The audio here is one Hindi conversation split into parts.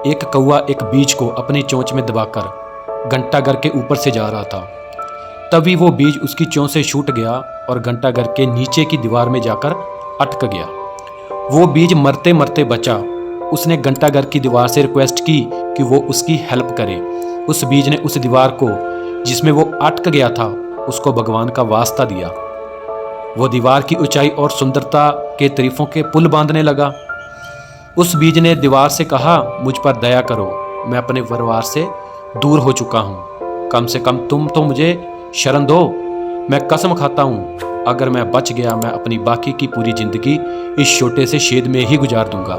एक कौवा एक बीज को अपनी चोंच में दबाकर घंटाघर के ऊपर से जा रहा था। तभी वो बीज उसकी चोंच से छूट गया और घंटाघर के नीचे की दीवार में जाकर अटक गया। वो बीज मरते मरते बचा। उसने घंटाघर की दीवार से रिक्वेस्ट की कि वो उसकी हेल्प करे। उस बीज ने उस दीवार को जिसमें वो अटक गया था उसको भगवान का वास्ता दिया। वो दीवार की ऊंचाई और सुंदरता के तारीफों के पुल बांधने लगा। उस बीज ने दीवार से कहा, मुझ पर दया करो, मैं अपने परिवार से दूर हो चुका हूँ, कम से कम तुम तो मुझे शरण दो। मैं कसम खाता हूँ अगर मैं बच गया मैं अपनी बाकी की पूरी जिंदगी इस छोटे से शेद में ही गुजार दूंगा।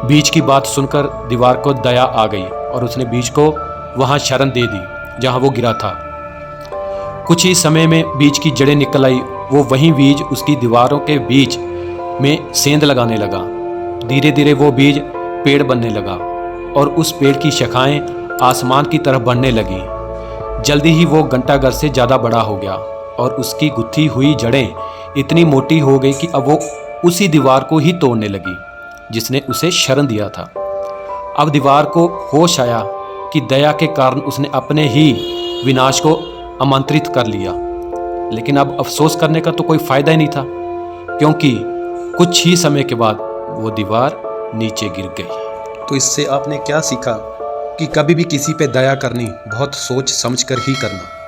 बीज की बात सुनकर दीवार को दया आ गई और उसने बीज को वहां शरण दे दी जहां वो गिरा था। कुछ ही समय में बीज की जड़ें निकल आई। वो वहीं बीज उसकी दीवारों के बीच में सेंध लगाने लगा। धीरे धीरे वो बीज पेड़ बनने लगा और उस पेड़ की शाखाएं आसमान की तरफ बढ़ने लगी। जल्दी ही वो घंटाघर से ज़्यादा बड़ा हो गया और उसकी गुत्थी हुई जड़ें इतनी मोटी हो गई कि अब वो उसी दीवार को ही तोड़ने लगी जिसने उसे शरण दिया था। अब दीवार को होश आया कि दया के कारण उसने अपने ही विनाश को आमंत्रित कर लिया। लेकिन अब अफसोस करने का तो कोई फायदा ही नहीं था, क्योंकि कुछ ही समय के बाद वो दीवार नीचे गिर गई। तो इससे आपने क्या सीखा कि कभी भी किसी पे दया करनी बहुत सोच समझ कर ही करना।